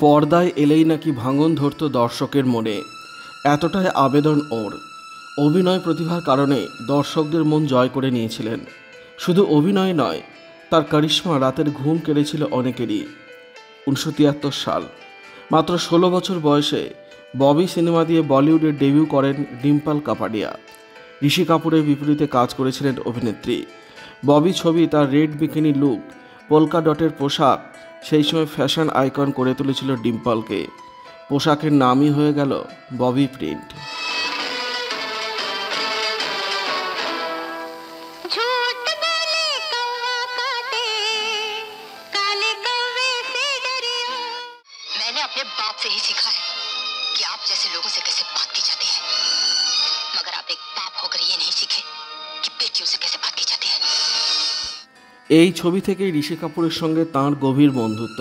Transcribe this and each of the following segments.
পর্দায় এলেই নাকি ভাঙন ধরত দর্শকের মনে, এতটাই আবেদন ওর। অভিনয় প্রতিভার কারণে দর্শকদের মন জয় করে নিয়েছিলেন। শুধু অভিনয় নয়, তার কারিশমা রাতের ঘুম কেড়েছিল অনেকেরই। 1973 সাল, মাত্র 16 বছর বয়সে ববি সিনেমা দিয়ে বলিউডে ডেবিউ করেন ডিম্পল কাপাডিয়া। ঋষি কাপুরের বিপরীতে কাজ করেছিলেন অভিনেত্রী। ববি ছবি, তার রেড বিকিনি লুক, পোলকা ডটের পোশাক সেই সময় ফ্যাশন আইকন করে তুলেছিল ডিম্পলকে। পোশাকের নামই হয়ে গেল ববি প্রিন্ট। अपने बाप से ही सीखा है कि आप जैसे लोगों से कैसे बात की जाती है, मगर आप एक बाप होकर ये नहीं सीखे कि बेटियों से कैसे बात की जाती है। এই ছবি থেকেই ঋষি কাপুরের সঙ্গে তাঁর গভীর বন্ধুত্ব।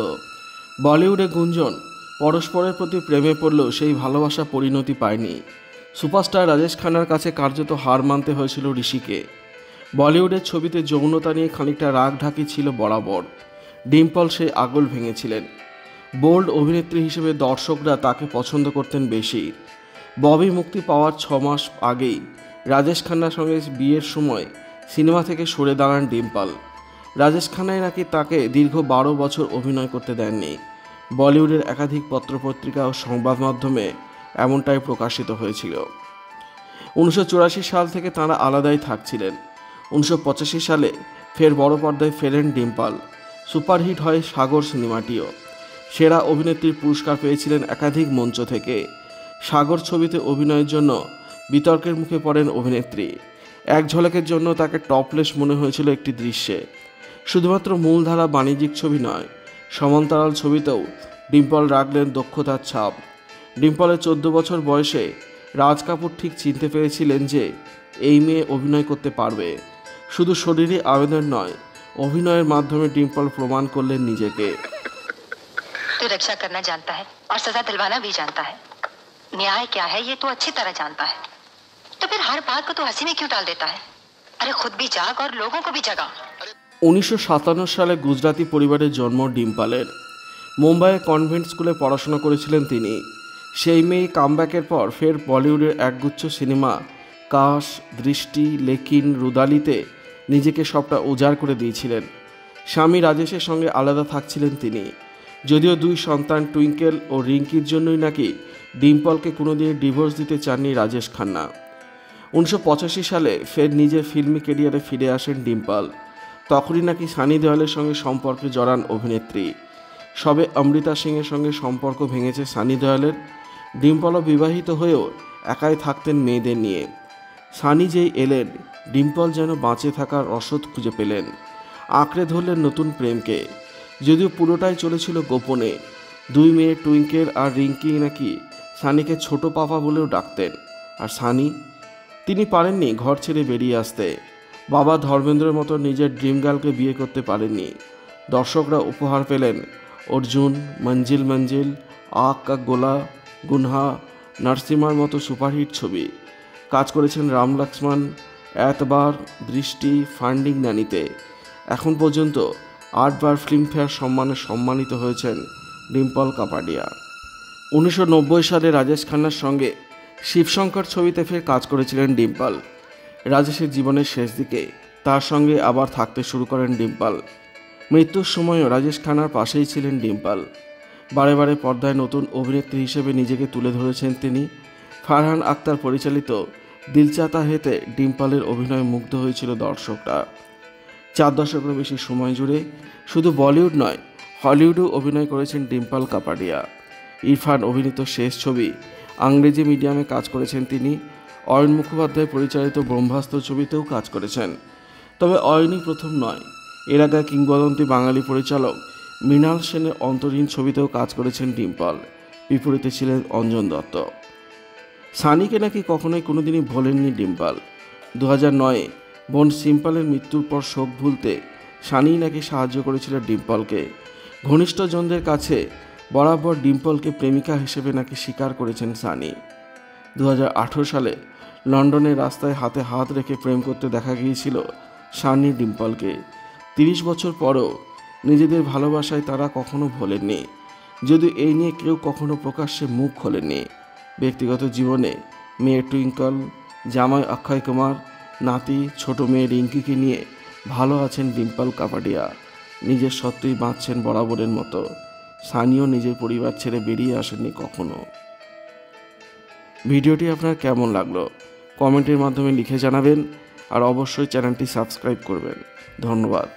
বলিউডে গুঞ্জন, পরস্পরের প্রতি প্রেমে পড়লেও সেই ভালোবাসা পরিণতি পায়নি। সুপারস্টার রাজেশ খান্নার কাছে কার্যত হার মানতে হয়েছিল ঋষিকে। বলিউডের ছবিতে যৌনতা নিয়ে খানিকটা রাগ ঢাকি ছিল বরাবর। ডিম্পল সেই আগল ভেঙেছিলেন। বোল্ড অভিনেত্রী হিসেবে দর্শকরা তাকে পছন্দ করতেন বেশি। ববি মুক্তি পাওয়ার 6 মাস আগেই রাজেশ খান্নার সঙ্গে বিয়ের সময় সিনেমা থেকে সরে দাঁড়ান ডিম্পল। রাজেশ খান্নাই নাকি তাকে দীর্ঘ 12 বছর অভিনয় করতে দেননি। বলিউডের একাধিক পত্রপত্রিকা ও সংবাদ মাধ্যমে এমনটাই প্রকাশিত হয়েছিল। 1984 সাল থেকে তাঁরা আলাদাই থাকছিলেন। 1985 সালে ফের বড় পর্দায় ফেরেন ডিম্পল। সুপারহিট হয় সাগর সিনেমাটিও। সেরা অভিনেত্রীর পুরস্কার পেয়েছিলেন একাধিক মঞ্চ থেকে। সাগর ছবিতে অভিনয়ের জন্য বিতর্কের মুখে পড়েন অভিনেত্রী। এক ঝলকের জন্য তাকে টপলেস মনে হয়েছিল একটি দৃশ্যে। শুধুমাত্র মূলধারা বাণিজ্যিক ছবি নয়, সমান্তরাল ছবিতেও ডিম্পল রাখলেন দক্ষতার ছাপ। ডিম্পলের 14 বছর বয়সে রাজ কাপুর ঠিক চিনতে পেরেছিলেন যে এই মেয়ে অভিনয় করতে পারবে। শুধু শরীরে আবেদন নয়, অভিনয়ের মাধ্যমে ডিম্পল প্রমাণ করলেন নিজেকে। तू रक्षा करना जानता है और सजा दिलवाना भी जानता है। न्याय क्या है ये तू अच्छी तरह जानता है, तो फिर हर बात को तू हंसी में क्यों डाल देता है? अरे खुद भी जाग और लोगों को भी जगा। 1957 সালে গুজরাটি পরিবারে জন্ম ডিম্পলের। মুম্বাইয়ে কনভেন্ট স্কুলে পড়াশোনা করেছিলেন তিনি। সেই মেয়ে কামব্যাকের পর ফের বলিউডের একগুচ্ছ সিনেমা কাশ, দৃষ্টি, লেকিন, রুদালিতে নিজেকে সবটা উজাড় করে দিয়েছিলেন। স্বামী রাজেশের সঙ্গে আলাদা থাকছিলেন তিনি। যদিও 2 সন্তান টুইঙ্কেল ও রিঙ্কির জন্যই নাকি ডিম্পলকে কোনোদিনই ডিভোর্স দিতে চাননি রাজেশ খান্না। 1985 সালে ফের নিজের ফিল্মি ক্যারিয়ারে ফিরে আসেন ডিম্পল। তখনই নাকি সানি দেওয়ালের সঙ্গে সম্পর্কে জড়ান অভিনেত্রী। সবে অমৃতা সিংয়ের সঙ্গে সম্পর্ক ভেঙেছে সানি দেওয়ালের। ডিম্পলও বিবাহিত হয়েও একাই থাকতেন মেয়েদের নিয়ে। সানি যেই এলেন, ডিম্পল যেন বাঁচে থাকার রসদ খুঁজে পেলেন। আঁকড়ে ধরলেন নতুন প্রেমকে। যদিও পুরোটাই চলেছিল গোপনে। 2 মেয়ে টুইঙ্কেল আর রিঙ্কি নাকি সানিকে ছোট পাপা বলেও ডাকতেন। আর সানি, তিনি পারেননি ঘর ছেড়ে বেরিয়ে আসতে। বাবা ধর্মেন্দ্রের মতো নিজের ড্রিম গার্লকে বিয়ে করতে পারেননি। দর্শকরা উপহার পেলেন অর্জুন, মঞ্জিল মঞ্জিল, আগ কা গোলা, গুনহা, নরসিমার মতো সুপারহিট ছবি। কাজ করেছেন রাম লক্ষ্মণ, এতবার, দৃষ্টি, ফান্ডিং নানিতে। এখন পর্যন্ত 8 বার ফিল্মফেয়ার সম্মানে সম্মানিত হয়েছেন ডিম্পল কাপাডিয়া। 1990 সালে রাজেশ খান্নার সঙ্গে শিবশঙ্কর ছবিতে ফের কাজ করেছিলেন ডিম্পল। রাজেশের জীবনের শেষ দিকে তার সঙ্গে আবার থাকতে শুরু করেন ডিম্পল। মৃত্যুর সময়ও রাজেশ খান্নার পাশেই ছিলেন ডিম্পল। বারে বারে পর্দায় নতুন অভিনেত্রী হিসেবে নিজেকে তুলে ধরেছেন তিনি। ফারহান আক্তার পরিচালিত দিল চাহতা হেতে ডিম্পলের অভিনয়ে মুগ্ধ হয়েছিল দর্শকরা। 4 দশকেরও বেশি সময় জুড়ে শুধু বলিউড নয়, হলিউডেও অভিনয় করেছেন ডিম্পল কাপাডিয়া। ইরফান অভিনীত শেষ ছবি ইংরেজি মিডিয়ামে কাজ করেছেন তিনি। অয়ন মুখোপাধ্যায় পরিচালিত ব্রহ্মাস্ত্র ছবিতেও কাজ করেছেন। তবে অয়নই প্রথম নয়, এর আগে কিংবদন্তি বাঙালি পরিচালক মৃণাল সেনের অন্তরীণ ছবিতেও কাজ করেছেন ডিম্পল। বিপরীতে ছিলেন অঞ্জন দত্ত। সানিকে নাকি কখনোই কোনোদিনই ভোলেননি ডিম্পল। 2009-এ বোন সিম্পলের মৃত্যুর পর শোক ভুলতে সানিই নাকি সাহায্য করেছিল ডিম্পলকে। ঘনিষ্ঠজনদের কাছে বরাবর ডিম্পলকে প্রেমিকা হিসেবে নাকি স্বীকার করেছেন সানি। 2018 সালে লন্ডনের রাস্তায় হাতে হাত রেখে প্রেম করতে দেখা গিয়েছিল সানি ডিম্পলকে। 30 বছর পরও নিজেদের ভালোবাসায় তারা কখনো ভোলেননি। যদিও এই নিয়ে কেউ কখনো প্রকাশ্যে মুখ খোলেনি। ব্যক্তিগত জীবনে মেয়ে টুইঙ্কল, জামাই অক্ষয় কুমার, নাতি ছোট মেয়ে রিঙ্কিকে নিয়ে ভালো আছেন ডিম্পল কাপাডিয়া। নিজের সত্যই বাঁচছেন বরাবরের মতো। সানিও নিজের পরিবার ছেড়ে বেরিয়ে আসেননি কখনো। ভিডিওটি আপনার কেমন লাগলো কমেন্টের মাধ্যমে লিখে জানাবেন, আর অবশ্যই চ্যানেলটি সাবস্ক্রাইব করবেন। ধন্যবাদ।